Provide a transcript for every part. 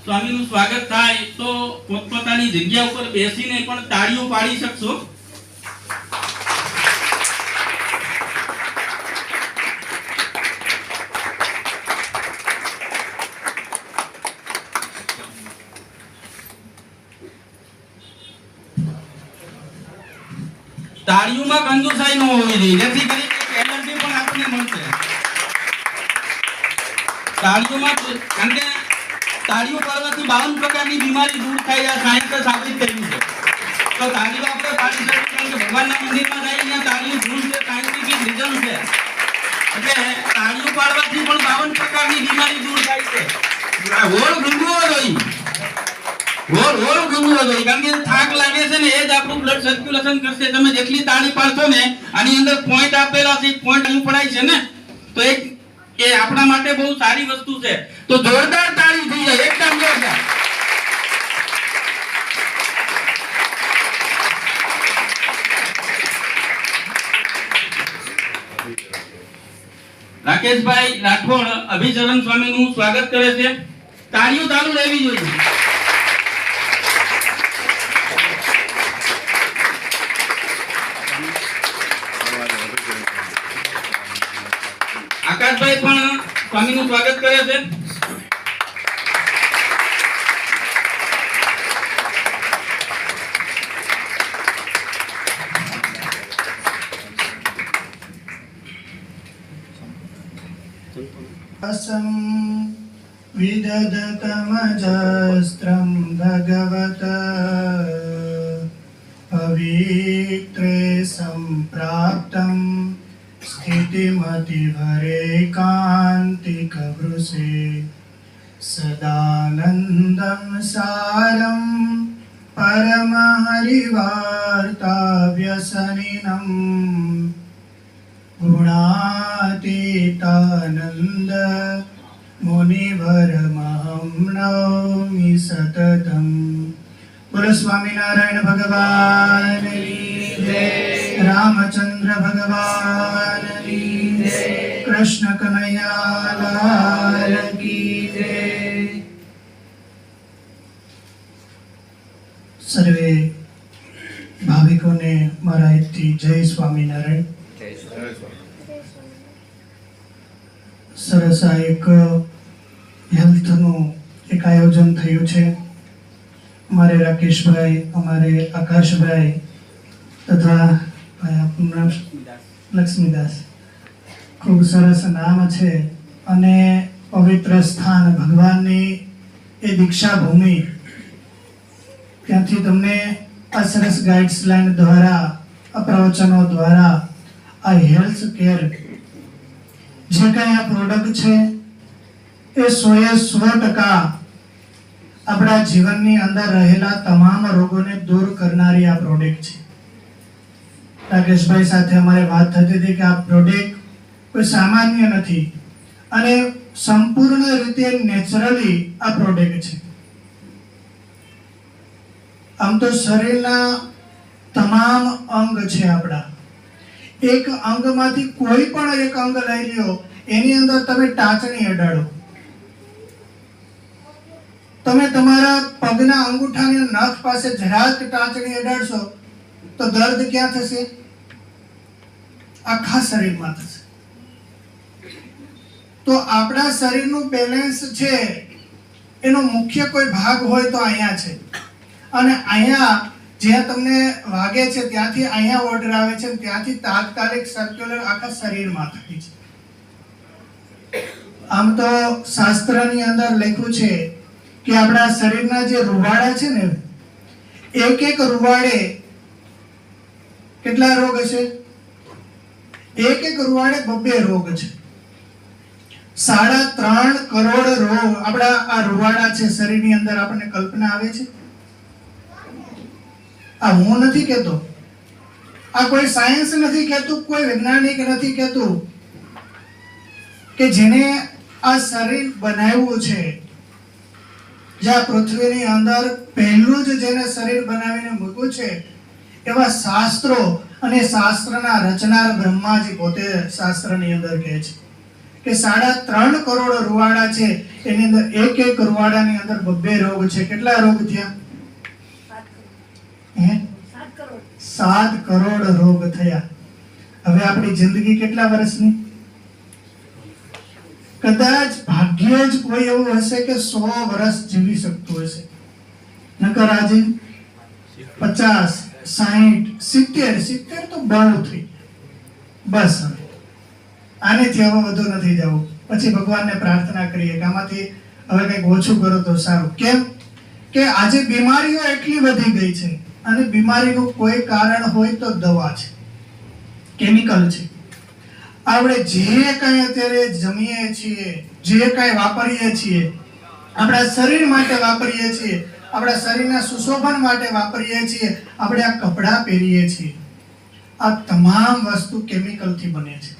સ્વામીનું સ્વાગત થાય તો પોતપોતાની જગ્યા ઉપર બેસીને પણ તાળીઓ પાડી શકશો. તાળીઓમાં કંજુસાઈ ન હોવી જોઈએ, જેથી કરીને એનર્જી પણ આપણને મળશે. તાળીઓમાં કારણ કે તાળીઓ પાડવાથી 52 પ્રકારની બીમારી દૂર થાય, આ સાયન્સે સાબિત કર્યું છે. તો તાળીઓ આપણે પાડી શકીએ, કારણ કે ભગવાનના મંદિરમાં જાય ત્યાં તાળીઓ ધૂળ છે, સાયન્ટિફિક રીઝન છે. એટલે તાળીઓ પાડવાથી પણ 52 પ્રકારની બીમારી દૂર થાય છે. હોળ ગુંગવો જોઈએ, હોળ ગુંગવો જોઈએ, કારણ કે થાક લાગે છે ને એ જ આપણું બ્લડ સર્ક્યુલેશન કરશે. તમે જેટલી તાળી પાડશો ને, આની અંદર પોઈન્ટ આપેલા છે, પોઈન્ટ અહીં પડાય છે ને, તો એ આપણા માટે બહુ સારી વસ્તુ છે. તો જોરદાર તાળી થઈ જાય, એકદમ જોરદાર. રાકેશભાઈ રાઠોડ અભિચરણ સ્વામીનું સ્વાગત કરે છે. તાળીઓ ચાલુ રહેવી જોઈએ. આકાશભાઈ પણ સ્વામીનું સ્વાગત કરે છે. असं विदधतमजस्त्रं भगवत पवित्रे सम्प्राप्तं स्थितिमतिभरेकान्तिकवृषे सदानन्दं सारं परमहरिवार्ताव्यसनिनं गुणातीतानन्द मुनिवरमहं नौमि सततं. बोलो स्वामीनारायण भगवान की जय, रामचंद्र भगवान की जय, कृष्ण कन्हैया लाल की जय. सर्वे भाविकों ने मारा इति जय स्वामीनारायण. સરસ આ એક હેલ્થનું એક આયોજન થયું છે. અમારે રાકેશભાઈ, અમારે આકાશભાઈ તથા ભાઈ આપનું નામ લક્ષ્મીદાસ, ખૂબ સરસ નામ છે. અને પવિત્ર સ્થાન ભગવાનની એ દીક્ષા ભૂમિ, ત્યાંથી તમને આ સરસ ગાઈડલાઈન દ્વારા, આ પ્રવચનો દ્વારા આ હેલ્થ કેર જે કઈ આ પ્રોડક્ટ છે એ 100% આપણા જીવનની અંદર રહેલા તમામ રોગોને દૂર કરનારી આ પ્રોડક્ટ છે. રાકેશભાઈ સાથે અમારે વાત થતી હતી કે આ પ્રોડક્ટ કોઈ સામાન્ય નથી અને સંપૂર્ણ રીતે નેચરલી આ પ્રોડક્ટ છે. આમ તો શરીરના તમામ અંગ છે આપણા, એક અંગમાંથી કોઈ પણ એક અંગ લઈ લ્યો, એની અંદર તમે ટાંચણી અડાડો, તમે તમારા પગના અંગૂઠાની નખ પાસે જરા જ ટાંચણી અડાડશો તો દર્દ ક્યાં થશે? આખા શરીરમાં થશે. તો આપણા શરીરનું બેલેન્સ છે એનો મુખ્ય કોઈ ભાગ હોય તો અહીંયા છે. અને અહીંયા જ્યાં તમને વાગે છે ત્યાંથી અહીંયા ઓર્ડર આવે છે, ત્યાંથી તાત્કાલિક સર્ક્યુલર આખા શરીરમાં થાય છે. આમ તો શાસ્ત્રની અંદર લખ્યું છે કે આપણા શરીરના જે રૂવાડા છે ને, એક રૂવાડે કેટલા રોગ છે? એક રૂવાડે 2 રોગ છે. 3.5 કરોડ રોગ આપણા આ રૂવાડા છે શરીરની અંદર. આપણને કલ્પના આવે છે? આ હું નથી કહેતો, આ કોઈ સાયન્સ નથી કહેતું, કોઈ વૈજ્ઞાનિક નથી કહેતું કે જેને આ શરીર બનાવ્યું છે, જ્યાં પૃથ્વીની અંદર પહેલું જ જેને શરીર બનાવીને મૂક્યું છે, એવા શાસ્ત્રો અને શાસ્ત્રના રચનાર બ્રહ્માજી પોતે શાસ્ત્રની અંદર કહે છે કે 3.5 કરોડ રૂવાડા છે, એની અંદર એક રૂવાડાની અંદર 2 રોગ છે. કેટલા રોગ થયા? 7 કરોડ રોગ થયા. હવે આપણી જિંદગી કેટલા વર્ષની? કદાચ ભાગ્યે જ કોઈ એવું હશે કે 100 વર્ષ જીવી શકતું હશે, નકર આજે 50, 60, 70 તો બહુ થઈ. બસ હવે આનેથી હવે વધુ નથી જવું. પછી ભગવાનને પ્રાર્થના કરીએ કે આમાંથી હવે કંઈક ઓછું કરો તો સારું. કેમ કે આજે બીમારીઓ એટલી વધી ગઈ છે, અને બીમારીનું કોઈ કારણ હોય તો દવા છે, કેમિકલ છે. આપણે જે કંઈ અત્યારે જમીએ છીએ, જે કંઈ વાપરીએ છીએ, આપણા શરીર માટે વાપરીએ છીએ, આપણા શરીરના સુશોભન માટે વાપરીએ છીએ, આપણે આ કપડાં પહેરીએ છીએ, આ તમામ વસ્તુ કેમિકલથી બને છે,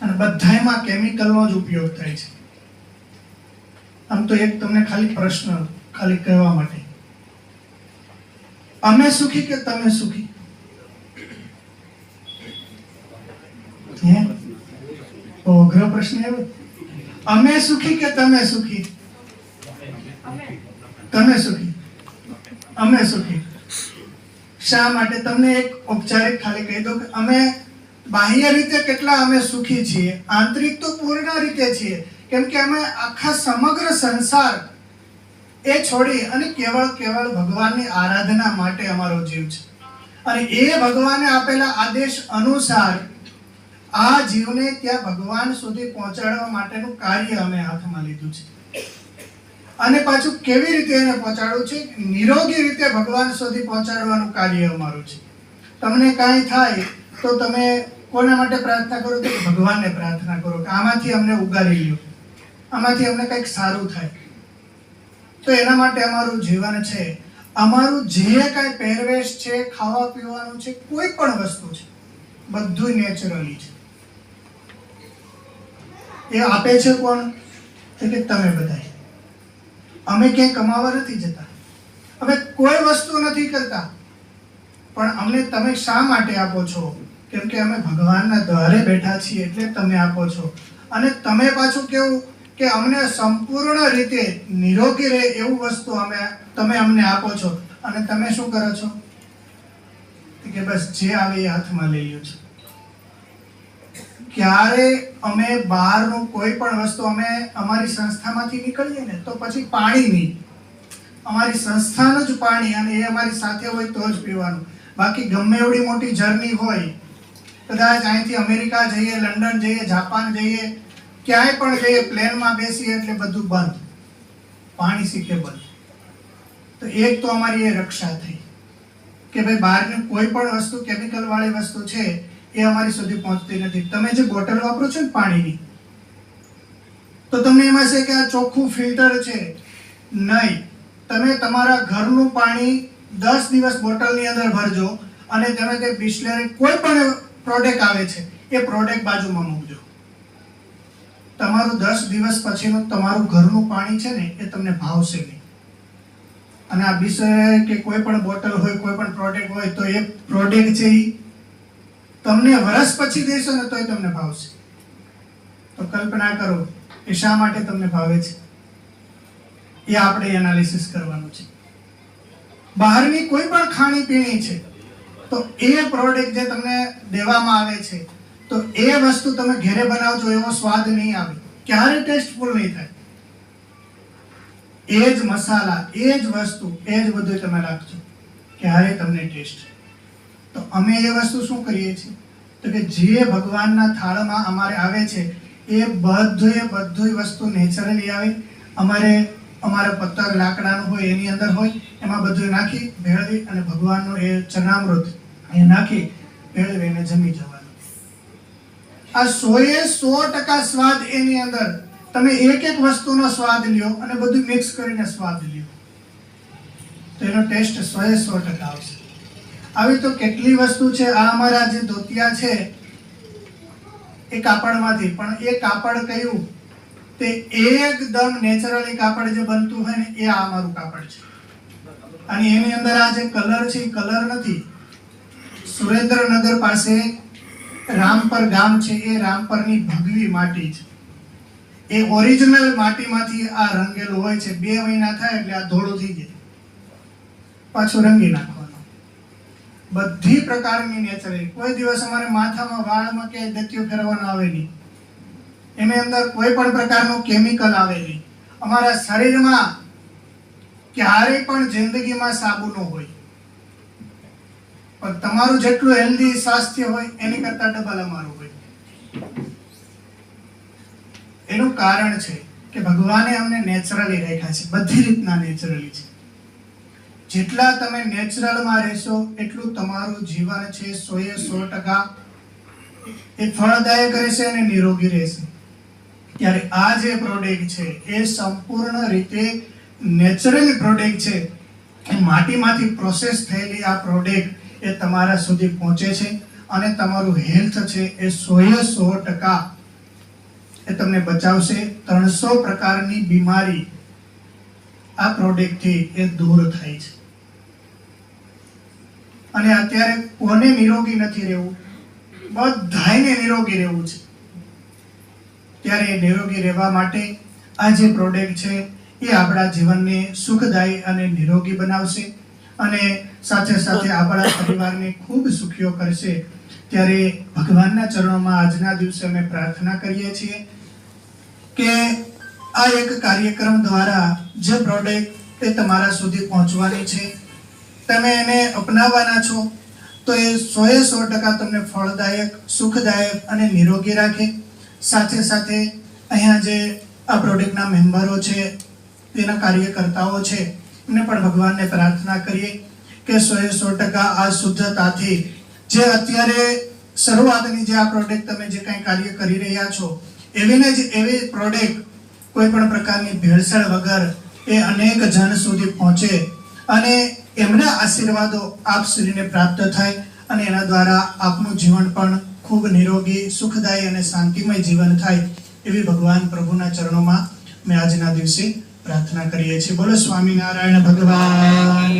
અને બધાયમાં કેમિકલનો જ ઉપયોગ થાય છે. આમ તો એક તમને ખાલી પ્રશ્ન ખાલી કહેવા માટે, અમે સુખી કે તમે સુખી? અઘરો પ્રશ્ન એવો. અમે સુખી કે તમે સુખી? તમે સુખી, અમે સુખી. શા માટે? તમને એક ઔપચારિક ખાલી કહી દો કે અમે બાહ્ય રીતે કેટલા અમે સુખી છીએ, આંતરિક તો પૂર્ણ રીતે છીએ. કેમ કે અમે આખા સમગ્ર સંસાર એ છોડી અને કેવળ ભગવાનની આરાધના માટે અમારો જીવ છે, અને એ ભગવાને આપેલા આદેશ અનુસાર આ જીવને ત્યાં ભગવાન સુધી પહોંચાડવા માટેનું કાર્ય અમે હાથમાં લીધું છે. અને પાછું કેવી રીતે એને પહોંચાડવું છે? નિરોગી રીતે ભગવાન સુધી પહોંચાડવાનું કાર્ય અમારું છે. તમને કાંઈ થાય તો તમે કોના માટે પ્રાર્થના કરો? તો ભગવાનને પ્રાર્થના કરો કે આમાંથી અમને ઉગારી લ્યો, આમાંથી અમને કંઈક સારું થાય. તો એના માટે અમારું જીવન છે. અમારું જે કાંઈ પહેરવેશ છે, ખાવા પીવાનું છે, કોઈ પણ વસ્તુ છે, બધું નેચરલી છે. એ આપે છે કોણ? તો કે તમે બધા. અમે ક્યાંય કમાવા નથી જતા, અમે કોઈ વસ્તુ નથી કરતા, પણ અમને તમે શા માટે આપો છો? કેમ કે અમે ભગવાનના દ્વારે બેઠા છીએ એટલે તમે આપો છો. અને તમે પાછું કેવું કે અમને સંપૂર્ણ રીતે નિરોગી રહે એવું વસ્તુ તમે અમને આપો છો. અને તમે શું કરો છો? કે બસ જે આવે એ હાથમાં લઈ લ્યો છો. ક્યારે અમે બહારનું કોઈ પણ વસ્તુ, અમે અમારી સંસ્થામાંથી નીકળીએ ને તો પછી પાણી નહીં, અમારી સંસ્થાનું જ પાણી, અને એ અમારી સાથે હોય તો જ પીવાનું. બાકી ગમે એવડી મોટી જર્ની હોય, કદાચ અહીંથી અમેરિકા જઈએ, લંડન જઈએ, જાપાન જઈએ, ક્યાંય પણ જઈએ, પ્લેનમાં બેસીએ એટલે બધું બંધ, પાણી સીકે બંધ. તો એક તો અમારી એ રક્ષા થઈ કે ભાઈ બહારની કોઈ પણ વસ્તુ, કેમિકલ વાળી વસ્તુ છે એ અમારી સુધી પહોંચતી નથી. તમે જે બોટલ વાપરો છો ને પાણીની, તો તમને એમાં છે કે આ ચોખ્ખું ફિલ્ટર છે? નહીં. તમે તમારા ઘરનું પાણી 10 દિવસ બોટલની અંદર ભરજો, અને તમે તે બિસ્લેરી કોઈ પણ પ્રોડક્ટ આવે છે એ પ્રોડક્ટ બાજુમાં મૂકજો. તમારું 10 દિવસ પછીનું તમારું ઘરનું પાણી છે ને એ તમને ભાવશે નહીં. અને આ બિસ્લેરી કે કોઈ પણ બોટલ હોય, કોઈ પણ પ્રોડક્ટ હોય, તો એ પ્રોડક્ટ છે એ તમને વર્ષ પછી દેશો ને તોય તમને ભાવશે. તો કલ્પના કરો એ શા માટે તમને ભાવે છે, એ આપણે એનાલિસિસ કરવાનું છે. બહારની કોઈ પણ ખાણીપીણી છે તો એ પ્રોડક્ટ જે તમને દેવામાં આવે છે, તો એ વસ્તુ તમે ઘરે બનાવજો એવો સ્વાદ નહીં આવે, ક્યારે ટેસ્ટફુલ નહીં થાય. એ જ મસાલા, એ જ વસ્તુ, એ જ બધું તમે નાખજો, ક્યારે તમને ટેસ્ટ. તો અમે એ વસ્તુ શું કરીએ છીએ? તો કે જે ભગવાનના થાળમાં અમારે આવે છે એ બધું વસ્તુ નેચરલી આવે. અમારા પત્તર લાકડાનું હોય, એની અંદર હોય, એમાં બધું નાખી ભેળવી અને ભગવાનનો એ ચરણામૃત એ નાખી ભેળવીને જમી જવાનું. આ 100% સ્વાદ એની અંદર. તમે એક વસ્તુનો સ્વાદ લ્યો અને બધું મિક્સ કરીને સ્વાદ લ્યો તો એનો ટેસ્ટ 100% આવશે. આવી તો કેટલી વસ્તુ છે. આ અમારા જે ધોતિયા છે એ કાપડમાંથી, પણ એ કાપડ કયું? તે એકદમ નેચરલી કાપડ જે બનતું હોય ને એ આ અમારું કાપડ છે. અને એની અંદર આ જે કલર છે એ કલર નથી. સુરેન્દ્રનગર પાસે રામપર ગામ છે, એ રામપરની ભગવી માટી છે. એ ઓરિજિનલ માટીમાંથી આ રંગેલું હોય છે. 2 મહિના થાય એટલે આ ધોળું થઈ જાય, પાછું રંગી નાખવાનું. બધી પ્રકારની નેચરલ. કોઈ દિવસ અમારે માથામાં વાળમાં ક્યાંય દત્યો ફેરવવાનો આવે નહીં, એની અંદર કોઈ પણ પ્રકારનું કેમિકલ આવે નહીં. અમારા શરીરમાં ક્યારેય પણ જિંદગીમાં સાબુ ન હોય, પણ તમારું જેટલું હેલ્ધી સ્વાસ્થ્ય હોય એની કરતા ડબલ અમારું હોય. એનું કારણ છે કે ભગવાને અમને નેચરલી રાખ્યા છે, બધી રીતના નેચરલી છે. જેટલા તમે નેચરલમાં રહેશો એટલું તમારું જીવન છે 100% એ ફળદાયક રહેશે અને નિરોગી રહેશે. ત્યારે આ જે પ્રોડક્ટ છે એ સંપૂર્ણ રીતે નેચરલ પ્રોડક્ટ છે. એ માટીમાંથી પ્રોસેસ થયેલી આ પ્રોડક્ટ એ તમારા સુધી પહોંચે છે અને તમારું હેલ્થ છે એ 100% એ તમને બચાવશે. 300 પ્રકારની બીમારી આ પ્રોડક્ટથી એ દૂર થાય છે. અને અત્યારે કોને નિરોગી નથી રહેવું? બધાયને નિરોગી રહેવું છે. ત્યારે નિરોગી રહેવા માટે આ જે પ્રોડક્ટ છે એ આપણા જીવનને સુખદાયી અને નિરોગી બનાવશે અને સાથે સાથે આપણા પરિવારને ખૂબ સુખીઓ કરશે. ત્યારે ભગવાનના ચરણોમાં આજના દિવસે અમે પ્રાર્થના કરીએ છીએ કે આ એક કાર્યક્રમ દ્વારા જે પ્રોડક્ટ એ તમારા સુધી પહોંચવાની છે, તમે એને અપનાવવાના છો તો એ 100% તમને ફળદાયક, સુખદાયક અને નિરોગી રાખે. સાથે સાથે અહીંયા જે આ પ્રોડક્ટના મેમ્બરો છે, તેના કાર્યકર્તાઓ છે, એમને પણ ભગવાનને પ્રાર્થના કરીએ કે 100% આ શુદ્ધતાથી જે અત્યારે શરૂઆતની જે આ પ્રોડક્ટ તમે જે કંઈ કાર્ય કરી રહ્યા છો એવીને જ એવી પ્રોડક્ટ કોઈ પણ પ્રકારની ભેળસેળ વગર એ અનેક જન સુધી પહોંચે અને એમના આશીર્વાદો આપ શ્રીને પ્રાપ્ત થાય અને એના દ્વારા આપનું જીવન પણ ખૂબ નિરોગી, સુખદાયી અને શાંતિમય જીવન થાય એવી ભગવાન પ્રભુના ચરણોમાં મેં આજના દિવસે પ્રાર્થના કરીએ છીએ. બોલો સ્વામિનારાયણ ભગવાન.